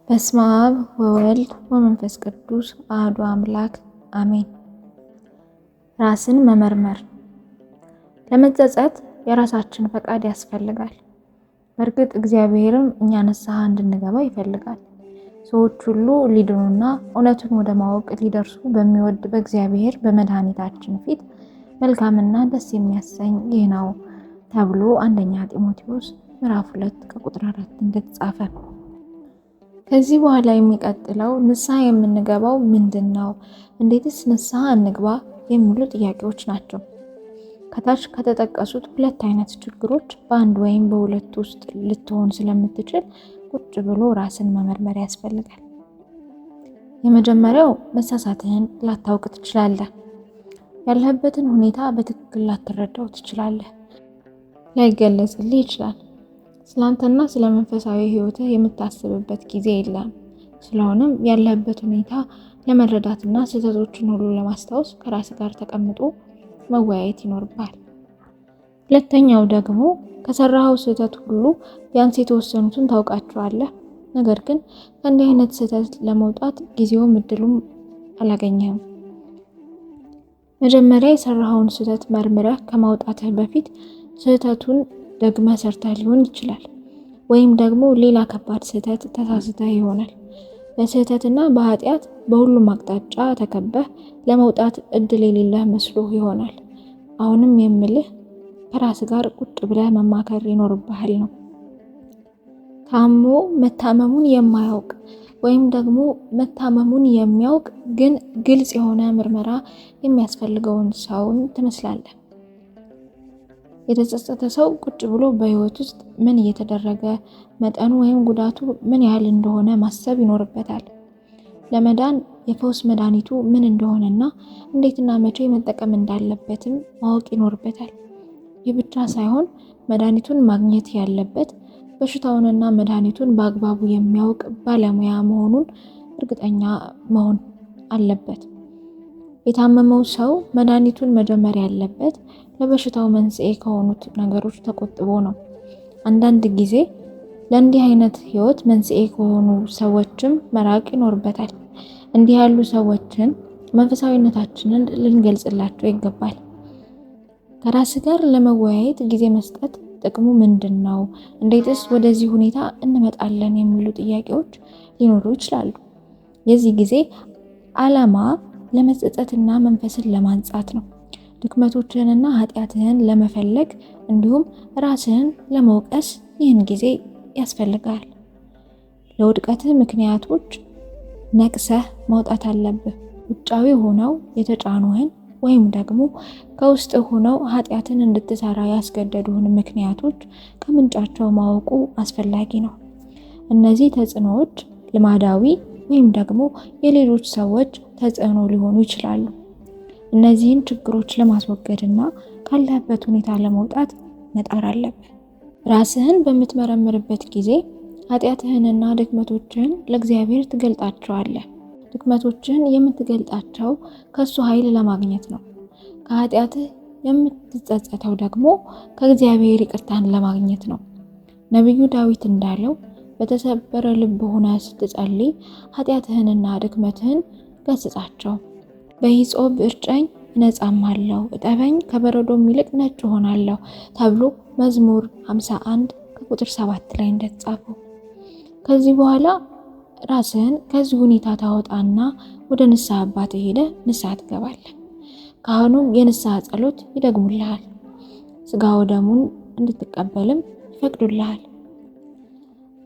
በስመ አብ ወወልድ ወመንፈስ ቅዱስ አሐዱ አምላክ አሜን። ራስን መመርመር። ለመጸጸት የራሳችን ፈቃድ ያስፈልጋል። በእርግጥ እግዚአብሔርም እኛ ንስሐ እንድንገባ ይፈልጋል። ሰዎች ሁሉ ሊድኑና እውነቱን ወደ ማወቅ ሊደርሱ በሚወድ በእግዚአብሔር በመድኃኒታችን ፊት መልካምና ደስ የሚያሰኝ ይህ ነው ተብሎ አንደኛ ጢሞቴዎስ ምዕራፍ 2 ከቁጥር 4 እንደተጻፈ። ከዚህ በኋላ የሚቀጥለው ንስሐ የምንገባው ምንድን ነው? እንዴትስ ንስሐ እንግባ? የሚሉ ጥያቄዎች ናቸው። ከታች ከተጠቀሱት ሁለት አይነት ችግሮች በአንድ ወይም በሁለት ውስጥ ልትሆን ስለምትችል ቁጭ ብሎ ራስን መመርመር ያስፈልጋል። የመጀመሪያው መሳሳትህን ላታውቅ ትችላለህ። ያለህበትን ሁኔታ በትክክል ላትረዳው ትችላለህ። ላይገለጽልህ ይችላል። ስላንተና ስለ መንፈሳዊ ህይወትህ የምታስብበት ጊዜ የለም። ስለሆነም ያለህበት ሁኔታ ለመረዳትና ስህተቶችን ሁሉ ለማስታወስ ከራስ ጋር ተቀምጦ መወያየት ይኖርብሃል። ሁለተኛው ደግሞ ከሰራኸው ስህተት ሁሉ ቢያንስ የተወሰኑትን ታውቃቸዋለህ። ነገር ግን ከእንዲህ አይነት ስህተት ለመውጣት ጊዜውም እድሉም አላገኘህም። መጀመሪያ የሰራኸውን ስህተት መርምረህ ከማውጣትህ በፊት ስህተቱን ደግመህ ሰርተህ ሊሆን ይችላል። ወይም ደግሞ ሌላ ከባድ ስህተት ተሳስተህ ይሆናል። በስህተትና በኃጢአት በሁሉም አቅጣጫ ተከበህ ለመውጣት እድል የሌለህ መስሎህ ይሆናል። አሁንም የምልህ ከራስ ጋር ቁጭ ብለህ መማከር ይኖርብሃል ነው። ታሞ መታመሙን የማያውቅ ወይም ደግሞ መታመሙን የሚያውቅ ግን ግልጽ የሆነ ምርመራ የሚያስፈልገውን ሰውን ትመስላለህ። የተጸጸተ ሰው ቁጭ ብሎ በህይወት ውስጥ ምን እየተደረገ መጠኑ ወይም ጉዳቱ ምን ያህል እንደሆነ ማሰብ ይኖርበታል። ለመዳን የፈውስ መድኃኒቱ ምን እንደሆነና እንዴትና መቼ መጠቀም እንዳለበትም ማወቅ ይኖርበታል። ይህ ብቻ ሳይሆን መድኃኒቱን ማግኘት ያለበት በሽታውንና መድኃኒቱን በአግባቡ የሚያውቅ ባለሙያ መሆኑን እርግጠኛ መሆን አለበት። የታመመው ሰው መድኃኒቱን መጀመር ያለበት ለበሽታው መንስኤ ከሆኑት ነገሮች ተቆጥቦ ነው። አንዳንድ ጊዜ ለእንዲህ አይነት ህይወት መንስኤ ከሆኑ ሰዎችም መራቅ ይኖርበታል። እንዲህ ያሉ ሰዎችን መንፈሳዊነታችንን ልንገልጽላቸው ይገባል። ከራስ ጋር ለመወያየት ጊዜ መስጠት ጥቅሙ ምንድን ነው? እንዴትስ ወደዚህ ሁኔታ እንመጣለን? የሚሉ ጥያቄዎች ሊኖሩ ይችላሉ። የዚህ ጊዜ ዓላማ ለመጸጸትና መንፈስን ለማንጻት ነው። ድክመቶችህንና ኃጢአትህን ለመፈለግ እንዲሁም ራስህን ለመውቀስ ይህን ጊዜ ያስፈልጋል። ለውድቀትህ ምክንያቶች ነቅሰህ መውጣት አለብህ። ውጫዊ ሆነው የተጫኑህን ወይም ደግሞ ከውስጥ ሆነው ኃጢአትን እንድትሰራ ያስገደዱህን ምክንያቶች ከምንጫቸው ማወቁ አስፈላጊ ነው። እነዚህ ተጽዕኖዎች ልማዳዊ ወይም ደግሞ የሌሎች ሰዎች ተጽዕኖ ሊሆኑ ይችላሉ። እነዚህን ችግሮች ለማስወገድና ካለህበት ሁኔታ ለመውጣት መጣር አለብህ። ራስህን በምትመረምርበት ጊዜ ኃጢአትህንና ድክመቶችህን ለእግዚአብሔር ትገልጣቸዋለህ። ድክመቶችህን የምትገልጣቸው ከሱ ኃይል ለማግኘት ነው። ከኃጢአትህ የምትጸጸተው ደግሞ ከእግዚአብሔር ይቅርታን ለማግኘት ነው። ነቢዩ ዳዊት እንዳለው በተሰበረ ልብ ሆነህ ስትጸልይ ኃጢአትህንና ድክመትህን ገስጻቸው። በሂሶጵ እርጨኝ እነጻማለሁ፣ እጠበኝ ከበረዶም ይልቅ ነጭ ሆናለሁ ተብሎ መዝሙር 51 ከቁጥር 7 ላይ እንደተጻፈው። ከዚህ በኋላ ራስህን ከዚህ ሁኔታ ታወጣና ወደ ንስሐ አባት ሄደህ ንስሐ ትገባለህ። ካህኑም የንስሐ ጸሎት ይደግሙልሃል። ስጋ ወደሙን እንድትቀበልም ይፈቅዱልሃል።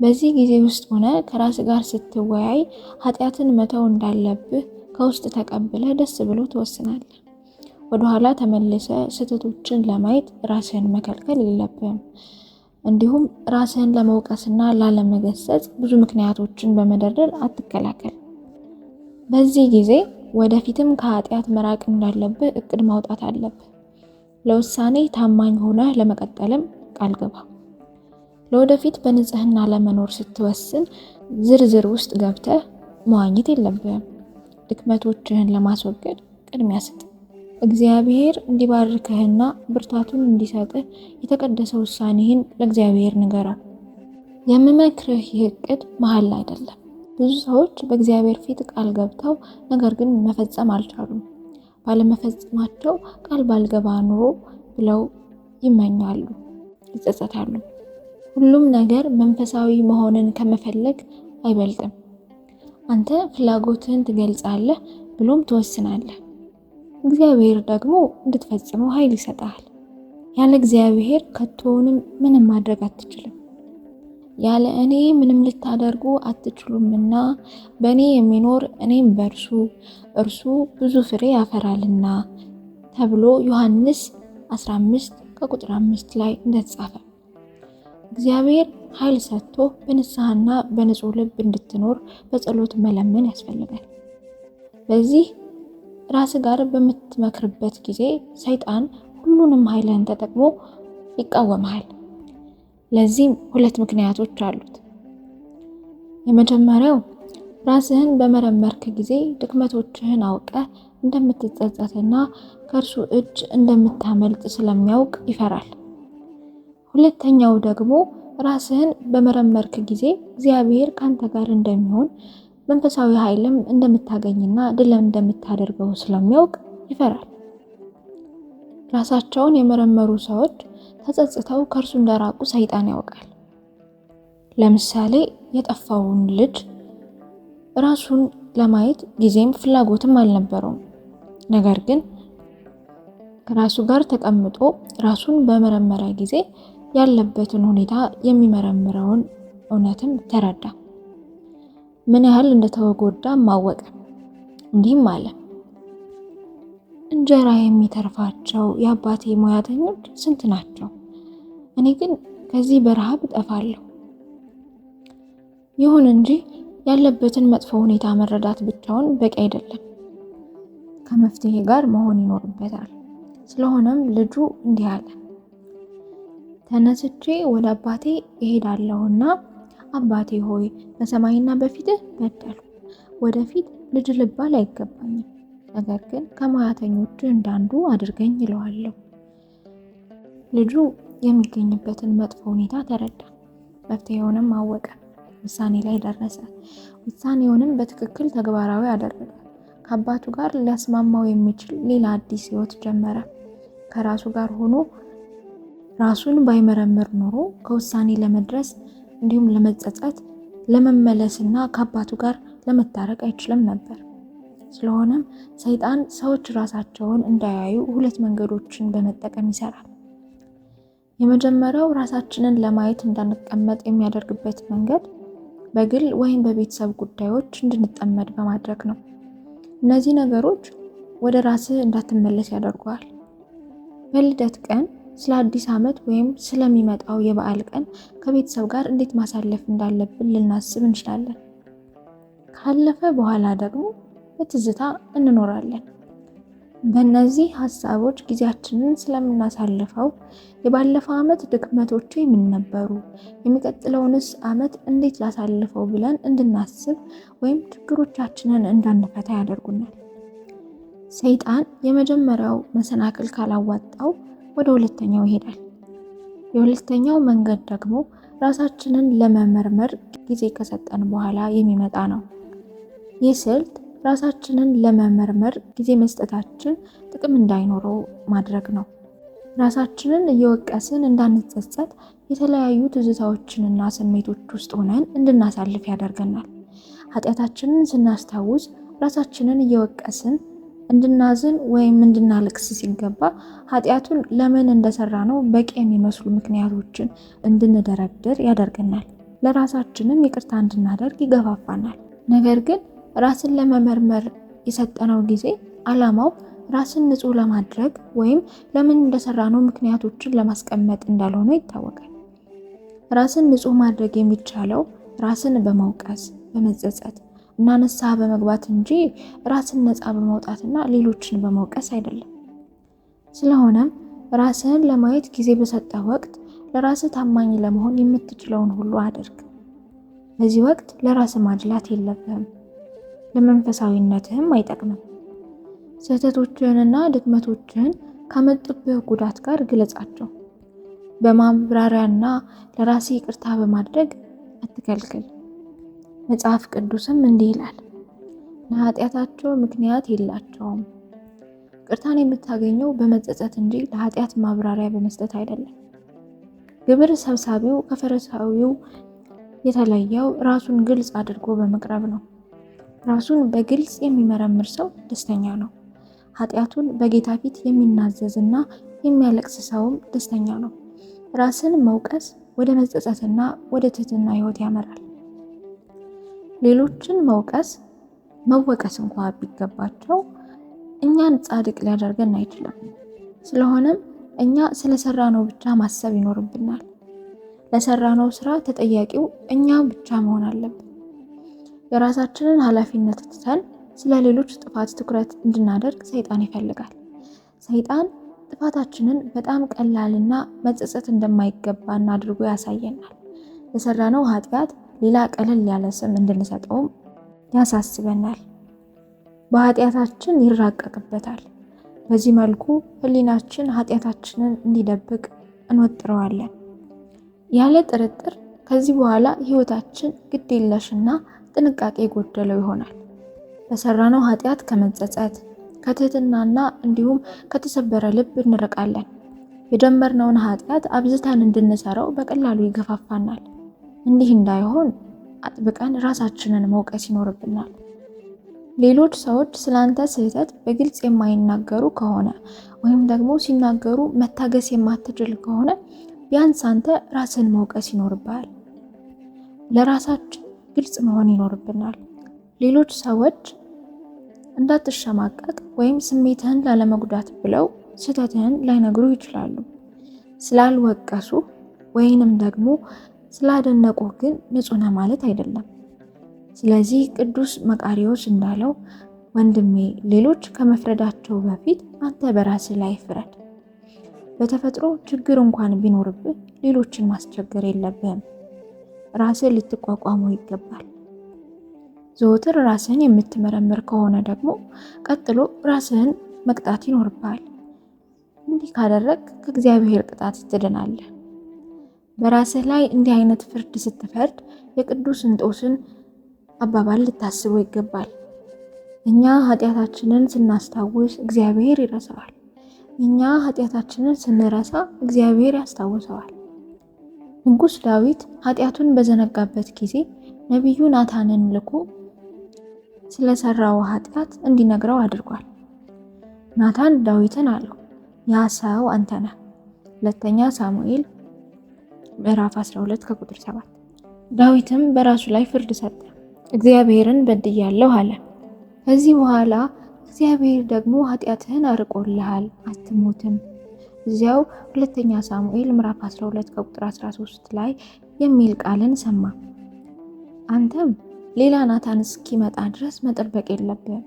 በዚህ ጊዜ ውስጥ ሆነ ከራስ ጋር ስትወያይ ኃጢአትን መተው እንዳለብህ ከውስጥ ተቀብለህ ደስ ብሎ ትወስናለህ። ወደኋላ ተመልሰ ስህተቶችን ለማየት ራስህን መከልከል የለብህም። እንዲሁም ራስህን ለመውቀስና ላለመገሰጽ ብዙ ምክንያቶችን በመደርደር አትከላከል። በዚህ ጊዜ ወደፊትም ከኃጢአት መራቅ እንዳለብህ እቅድ ማውጣት አለብህ። ለውሳኔ ታማኝ ሆነህ ለመቀጠልም ቃል ግባ። ለወደፊት በንጽህና ለመኖር ስትወስን ዝርዝር ውስጥ ገብተህ መዋኘት የለብህም። ድክመቶችህን ለማስወገድ ቅድሚያ ስጥ። እግዚአብሔር እንዲባርክህና ብርታቱን እንዲሰጥህ የተቀደሰ ውሳኔህን ለእግዚአብሔር ንገረው። የምመክርህ ይህ እቅድ መሐላ አይደለም። ብዙ ሰዎች በእግዚአብሔር ፊት ቃል ገብተው ነገር ግን መፈጸም አልቻሉም። ባለመፈጸማቸው ቃል ባልገባ ኑሮ ብለው ይመኛሉ፣ ይጸጸታሉ። ሁሉም ነገር መንፈሳዊ መሆንን ከመፈለግ አይበልጥም። አንተ ፍላጎትህን ትገልጻለህ ብሎም ትወስናለህ። እግዚአብሔር ደግሞ እንድትፈጽመው ኃይል ይሰጣል። ያለ እግዚአብሔር ከቶውንም ምንም ማድረግ አትችልም። ያለ እኔ ምንም ልታደርጉ አትችሉምና በእኔ የሚኖር እኔም በእርሱ እርሱ ብዙ ፍሬ ያፈራልና ተብሎ ዮሐንስ 15:5 ላይ እንደተጻፈ እግዚአብሔር ኃይል ሰጥቶ በንስሐና በንጹህ ልብ እንድትኖር በጸሎት መለመን ያስፈልጋል። በዚህ ራስ ጋር በምትመክርበት ጊዜ ሰይጣን ሁሉንም ኃይልን ተጠቅሞ ይቃወማል። ለዚህም 2 ምክንያቶች አሉት። የመጀመሪያው ራስህን በመረመርክ ጊዜ ድክመቶችህን አውቀህ እንደምትጸጸትና ከእርሱ እጅ እንደምታመልጥ ስለሚያውቅ ይፈራል። ሁለተኛው ደግሞ ራስህን በመረመርክ ጊዜ እግዚአብሔር ካንተ ጋር እንደሚሆን መንፈሳዊ ኃይልም እንደምታገኝና ድል እንደምታደርገው ስለሚያውቅ ይፈራል። ራሳቸውን የመረመሩ ሰዎች ተጸጽተው ከእርሱ እንደራቁ ሰይጣን ያውቃል። ለምሳሌ የጠፋውን ልጅ ራሱን ለማየት ጊዜም ፍላጎትም አልነበረውም። ነገር ግን ከራሱ ጋር ተቀምጦ ራሱን በመረመረ ጊዜ ያለበትን ሁኔታ የሚመረምረውን እውነትም ተረዳ። ምን ያህል እንደተጎዳ ማወቀ። እንዲህም አለ፣ እንጀራ የሚተርፋቸው የአባቴ ሙያተኞች ስንት ናቸው? እኔ ግን ከዚህ በረሃብ እጠፋለሁ። ይሁን እንጂ ያለበትን መጥፎ ሁኔታ መረዳት ብቻውን በቂ አይደለም። ከመፍትሄ ጋር መሆን ይኖርበታል። ስለሆነም ልጁ እንዲህ አለ፣ ተነስቼ ወደ አባቴ እሄዳለሁና አባቴ ሆይ በሰማይና በፊትህ በደልኩ፣ ወደፊት ልጅ ልባል አይገባኝም፣ ነገር ግን ከሙያተኞች እንዳንዱ አድርገኝ ይለዋለሁ። ልጁ የሚገኝበትን መጥፎ ሁኔታ ተረዳ፣ መፍትሄውንም አወቀ፣ ውሳኔ ላይ ደረሰ። ውሳኔውንም በትክክል ተግባራዊ አደረገ። ከአባቱ ጋር ሊያስማማው የሚችል ሌላ አዲስ ሕይወት ጀመረ። ከራሱ ጋር ሆኖ ራሱን ባይመረምር ኖሮ ከውሳኔ ለመድረስ እንዲሁም ለመጸጸት፣ ለመመለስና ከአባቱ ጋር ለመታረቅ አይችልም ነበር። ስለሆነም ሰይጣን ሰዎች ራሳቸውን እንዳያዩ 2 መንገዶችን በመጠቀም ይሰራል። የመጀመሪያው ራሳችንን ለማየት እንዳንቀመጥ የሚያደርግበት መንገድ በግል ወይም በቤተሰብ ጉዳዮች እንድንጠመድ በማድረግ ነው። እነዚህ ነገሮች ወደ ራስህ እንዳትመለስ ያደርገዋል። በልደት ቀን ስለ አዲስ ዓመት ወይም ስለሚመጣው የበዓል ቀን ከቤተሰብ ጋር እንዴት ማሳለፍ እንዳለብን ልናስብ እንችላለን። ካለፈ በኋላ ደግሞ በትዝታ እንኖራለን። በእነዚህ ሀሳቦች ጊዜያችንን ስለምናሳልፈው የባለፈው ዓመት ድክመቶቼ ምን ነበሩ፣ የሚቀጥለውንስ ዓመት እንዴት ላሳልፈው ብለን እንድናስብ ወይም ችግሮቻችንን እንዳንፈታ ያደርጉናል። ሰይጣን የመጀመሪያው መሰናክል ካላዋጣው ወደ 2ኛው ይሄዳል። የሁለተኛው መንገድ ደግሞ ራሳችንን ለመመርመር ጊዜ ከሰጠን በኋላ የሚመጣ ነው። ይህ ስልት ራሳችንን ለመመርመር ጊዜ መስጠታችን ጥቅም እንዳይኖረው ማድረግ ነው። ራሳችንን እየወቀስን እንዳንጸጸት የተለያዩ ትዝታዎችንና ስሜቶች ውስጥ ሆነን እንድናሳልፍ ያደርገናል። ኃጢአታችንን ስናስታውስ ራሳችንን እየወቀስን እንድናዝን ወይም እንድናለቅስ ሲገባ ኃጢአቱን ለምን እንደሰራ ነው በቂ የሚመስሉ ምክንያቶችን እንድንደረድር ያደርገናል። ለራሳችንም ይቅርታ እንድናደርግ ይገፋፋናል። ነገር ግን ራስን ለመመርመር የሰጠነው ጊዜ ዓላማው ራስን ንጹህ ለማድረግ ወይም ለምን እንደሰራ ነው ምክንያቶችን ለማስቀመጥ እንዳልሆነ ይታወቃል። ራስን ንጹህ ማድረግ የሚቻለው ራስን በመውቀስ በመጸጸት እና ንስሐ በመግባት እንጂ ራስን ነፃ በመውጣትና ሌሎችን በመውቀስ አይደለም። ስለሆነም ራስህን ለማየት ጊዜ በሰጠህ ወቅት ለራስህ ታማኝ ለመሆን የምትችለውን ሁሉ አድርግ። በዚህ ወቅት ለራስህ ማድላት የለብህም፣ ለመንፈሳዊነትህም አይጠቅምም። ስህተቶችህንና ድክመቶችህን ካመጡብህ ጉዳት ጋር ግለጻቸው። በማብራሪያና ለራስህ ይቅርታ በማድረግ አትከልክል። መጽሐፍ ቅዱስም እንዲህ ይላል፣ ለኃጢአታቸው ምክንያት የላቸውም። ይቅርታን የምታገኘው በመጸጸት እንጂ ለኃጢአት ማብራሪያ በመስጠት አይደለም። ግብር ሰብሳቢው ከፈሪሳዊው የተለየው ራሱን ግልጽ አድርጎ በመቅረብ ነው። ራሱን በግልጽ የሚመረምር ሰው ደስተኛ ነው። ኃጢአቱን በጌታ ፊት የሚናዘዝና የሚያለቅስ ሰውም ደስተኛ ነው። ራስን መውቀስ ወደ መጸጸትና ወደ ትህትና ሕይወት ያመራል። ሌሎችን መወቀስ እንኳ ቢገባቸው እኛን ጻድቅ ሊያደርገን አይችልም። ስለሆነም እኛ ስለሰራነው ብቻ ማሰብ ይኖርብናል። ለሰራነው ስራ ተጠያቂው እኛ ብቻ መሆን አለብን። የራሳችንን ኃላፊነት ትተን ስለ ሌሎች ጥፋት ትኩረት እንድናደርግ ሰይጣን ይፈልጋል። ሰይጣን ጥፋታችንን በጣም ቀላልና መጸጸት እንደማይገባን አድርጎ ያሳየናል። ለሰራነው ኃጢአት ሌላ ቀለል ያለ ስም እንድንሰጠውም ያሳስበናል። በኃጢአታችን ይራቀቅበታል። በዚህ መልኩ ሕሊናችን ኃጢአታችንን እንዲደብቅ እንወጥረዋለን። ያለ ጥርጥር ከዚህ በኋላ ሕይወታችን ግዴለሽና ጥንቃቄ የጎደለው ይሆናል። በሰራነው ኃጢአት ከመጸጸት ከትህትናና እንዲሁም ከተሰበረ ልብ እንርቃለን። የጀመርነውን ኃጢአት አብዝተን እንድንሰራው በቀላሉ ይገፋፋናል። እንዲህ እንዳይሆን አጥብቀን ራሳችንን መውቀስ ይኖርብናል። ሌሎች ሰዎች ስላንተ ስህተት በግልጽ የማይናገሩ ከሆነ ወይም ደግሞ ሲናገሩ መታገስ የማትችል ከሆነ ቢያንስ አንተ ራስን መውቀስ ይኖርብሃል። ለራሳችን ግልጽ መሆን ይኖርብናል። ሌሎች ሰዎች እንዳትሸማቀቅ ወይም ስሜትህን ላለመጉዳት ብለው ስህተትህን ላይነግሩ ይችላሉ። ስላልወቀሱ ወይንም ደግሞ ስላደነቁህ ግን ንጹህ ነህ ማለት አይደለም። ስለዚህ ቅዱስ መቃርዮስ እንዳለው ወንድሜ፣ ሌሎች ከመፍረዳቸው በፊት አንተ በራስህ ላይ ፍረድ። በተፈጥሮ ችግር እንኳን ቢኖርብህ ሌሎችን ማስቸገር የለብህም። ራስህ ልትቋቋመው ይገባል። ዘወትር ራስህን የምትመረምር ከሆነ ደግሞ ቀጥሎ ራስህን መቅጣት ይኖርብሃል። እንዲህ ካደረግ ከእግዚአብሔር ቅጣት ትድናለህ። በራስህ ላይ እንዲህ አይነት ፍርድ ስትፈርድ የቅዱስ እንጦስን አባባል ልታስበው ይገባል። እኛ ኃጢአታችንን ስናስታውስ እግዚአብሔር ይረሳዋል። እኛ ኃጢአታችንን ስንረሳ እግዚአብሔር ያስታውሰዋል። ንጉሥ ዳዊት ኃጢአቱን በዘነጋበት ጊዜ ነቢዩ ናታንን ልኮ ስለሰራው ኃጢአት እንዲነግረው አድርጓል። ናታን ዳዊትን አለው፣ ያ ሰው አንተ ነህ። ሁለተኛ ሳሙኤል ምዕራፍ 12 ከቁጥር 7። ዳዊትም በራሱ ላይ ፍርድ ሰጠ። እግዚአብሔርን በድያለሁ አለ። ከዚህ በኋላ እግዚአብሔር ደግሞ ኃጢአትህን አርቆልሃል፣ አትሞትም። እዚያው ሁለተኛ ሳሙኤል ምዕራፍ 12 ከቁጥር 13 ላይ የሚል ቃልን ሰማ። አንተም ሌላ ናታን እስኪመጣ ድረስ መጠበቅ የለብህም።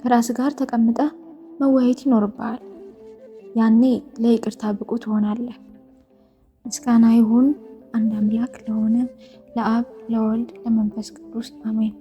ከራስ ጋር ተቀምጠህ መወያየት ይኖርብሃል። ያኔ ለይቅርታ ብቁ ትሆናለህ። ምስጋና ይሁን አንድ አምላክ ለሆነ ለአብ ለወልድ ለመንፈስ ቅዱስ አሜን።